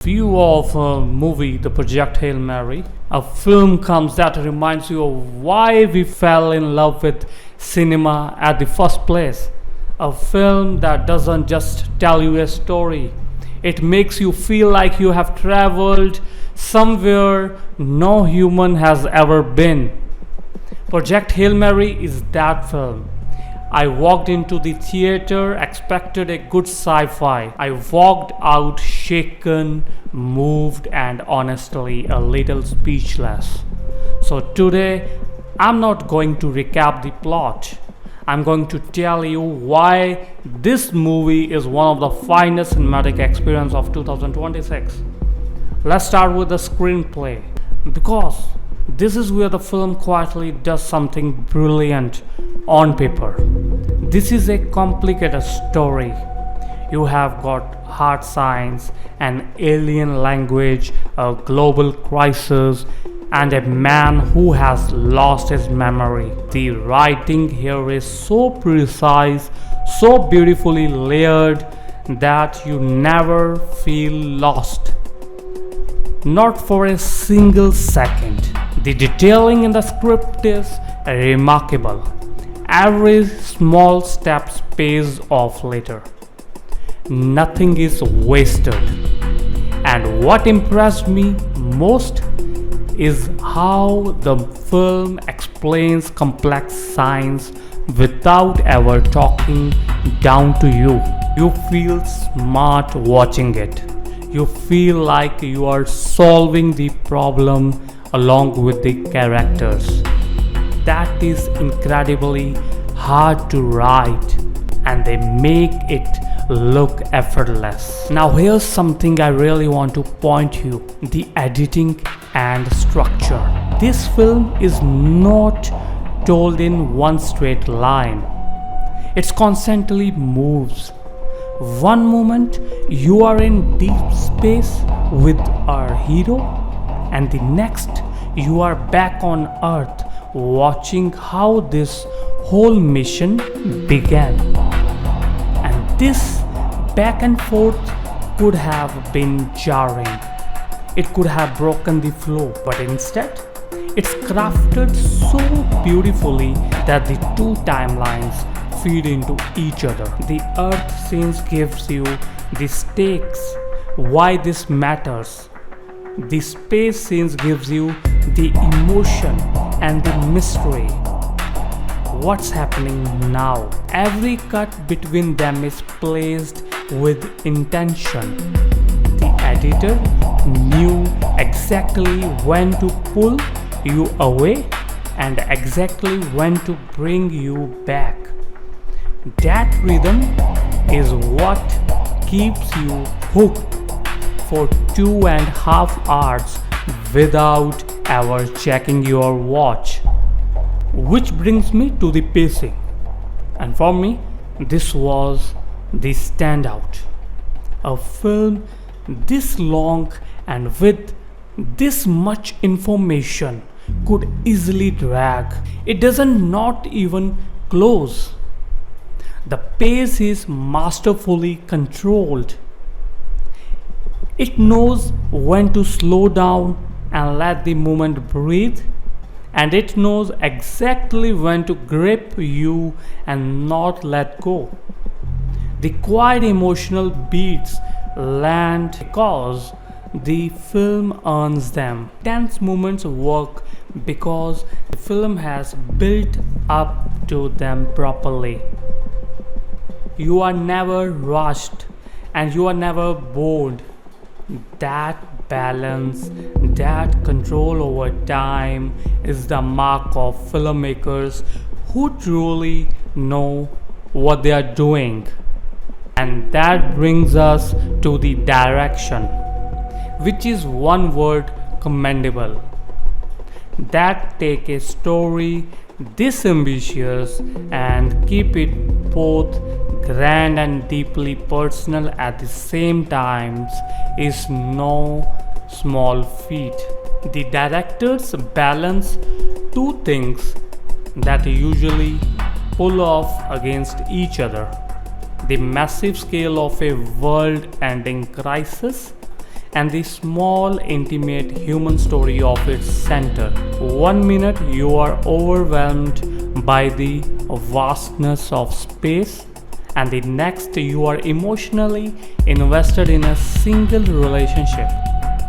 view of a movie, the Project Hail Mary, a film comes that reminds you of why we fell in love with cinema at the first place. A film that doesn't just tell you a story, it makes you feel like you have traveled somewhere no human has ever been. Project Hail Mary is that film. I walked into the theater, expected a good sci-fi. I walked out shaken, moved, and honestly a little speechless. So today, I'm not going to recap the plot. I'm going to tell you why this movie is one of the finest cinematic experiences of 2026. Let's start with the screenplay, because this is where the film quietly does something brilliant on paper. This is a complicated story. You have got hard science, an alien language, a global crisis, and a man who has lost his memory. The writing here is so precise, so beautifully layered that you never feel lost. Not for a single second. The detailing in the script is remarkable. Every small step pays off later. Nothing is wasted. And what impressed me most is how the film explains complex science without ever talking down to you. You feel smart watching it. You feel like you are solving the problem along with the characters. That is incredibly hard to write, and they make it look effortless. Now here's something I really want to point you: the editing and structure. This film is not told in one straight line. It constantly moves. One moment you are in deep space with our hero, and the next you are back on Earth watching how this whole mission began. And this back and forth could have been jarring. It could have broken the flow, but instead it's crafted so beautifully that the two timelines feed into each other. The Earth scenes gives you the stakes, why this matters. The space scenes gives you the emotion and the mystery. What's happening now? Every cut between them is placed with intention. The editor knew exactly when to pull you away and exactly when to bring you back. That rhythm is what keeps you hooked for 2.5 hours without ever checking your watch. Which brings me to the pacing. And for me, this was the standout. A film this long and with this much information could easily drag. It doesn't not even close. The pace is masterfully controlled. It knows when to slow down and let the moment breathe, and it knows exactly when to grip you and not let go. The quiet emotional beats land because the film earns them. Tense moments work because the film has built up to them properly. You are never rushed and you are never bored. That balance, that control over time is the mark of filmmakers who truly know what they are doing. And that brings us to the direction, which is one word: commendable. That take a story this ambitious and keep it both grand and deeply personal at the same times is no small feat. The directors balance two things that usually pull off against each other: the massive scale of a world-ending crisis and the small, intimate human story of its center. 1 minute you are overwhelmed by the vastness of space, and the next you are emotionally invested in a single relationship.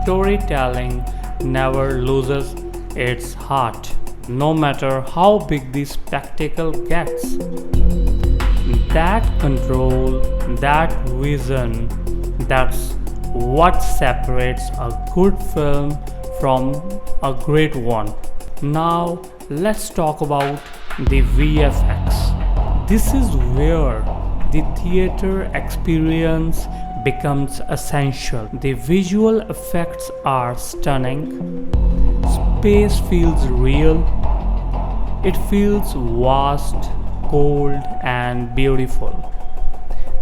Storytelling never loses its heart, no matter how big the spectacle gets. That control, that vision, that's what separates a good film from a great one. Now let's talk about the VFX. This is where the theater experience becomes essential. The visual effects are stunning. Space feels real. It feels vast, cold, and beautiful.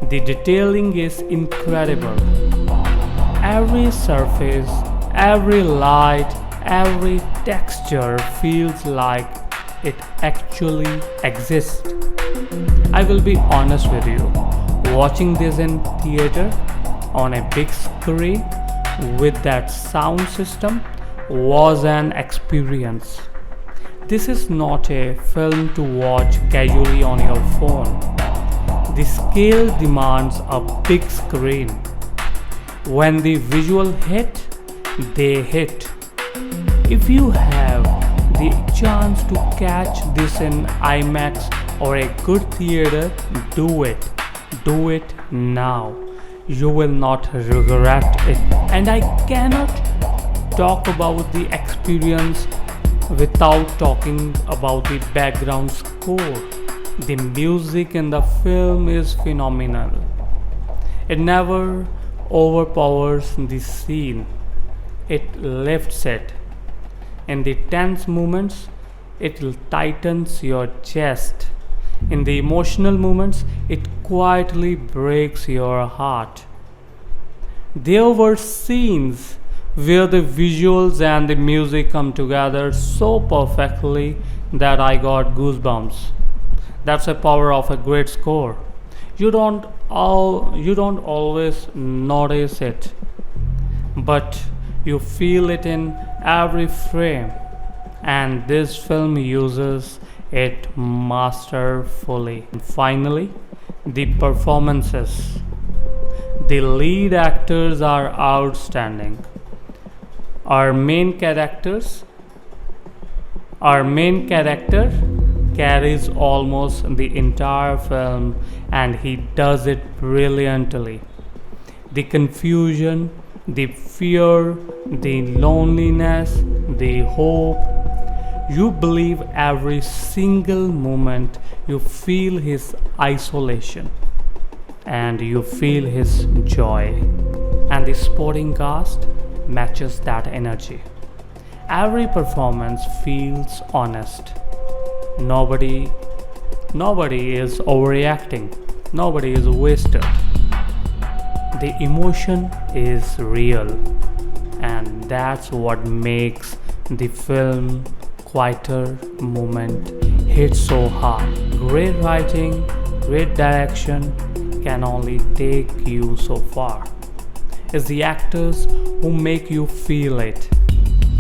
The detailing is incredible. Every surface, every light, every texture feels like it actually exists. I will be honest with you, watching this in theater on a big screen with that sound system was an experience. This is not a film to watch casually on your phone. The scale demands a big screen. When the visual hit, they hit. If you have the chance to catch this in IMAX or a good theater, do it. Do it now. You will not regret it. And I cannot talk about the experience without talking about the background score. The music in the film is phenomenal. It never overpowers the scene. It lifts it. In the tense moments, it tightens your chest. In the emotional moments, it quietly breaks your heart. There were scenes where the visuals and the music come together so perfectly that I got goosebumps. That's the power of a great score. You don't always notice it, but you feel it in every frame, and this film uses it masterfully. And finally, the performances. The lead actors are outstanding. Our main character carries almost the entire film, and he does it brilliantly. The confusion, the fear, the loneliness, the hope. You believe every single moment. You feel his isolation and you feel his joy. And the supporting cast matches that energy. Every performance feels honest. Nobody is overreacting. Nobody is wasted. The emotion is real, and that's what makes the film quieter moment hit so hard. Great writing, great direction can only take you so far. It's the actors who make you feel it,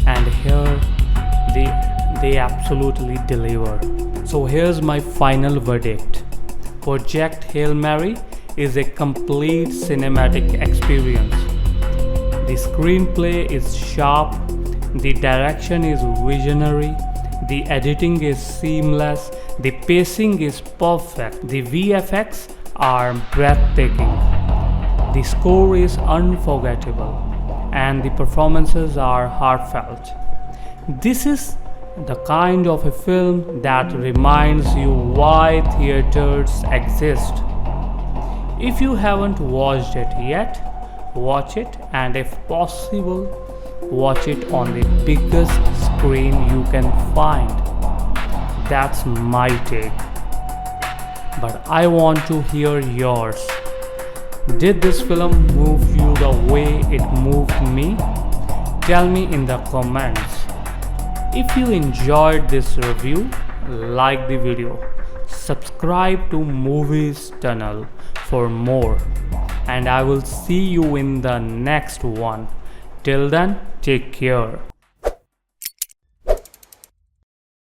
and here they absolutely deliver. So here's my final verdict. Project Hail Mary is a complete cinematic experience. The screenplay is sharp, the direction is visionary, the editing is seamless, the pacing is perfect, the VFX are breathtaking, the score is unforgettable, and the performances are heartfelt. This is the kind of a film that reminds you why theaters exist. If you haven't watched it yet, watch it, and if possible, watch it on the biggest screen you can find. That's my take. But I want to hear yours. Did this film move you the way it moved me? Tell me in the comments. If you enjoyed this review, like the video, subscribe to MoviezTunnel for more, and I will see you in the next one. Till then, take care.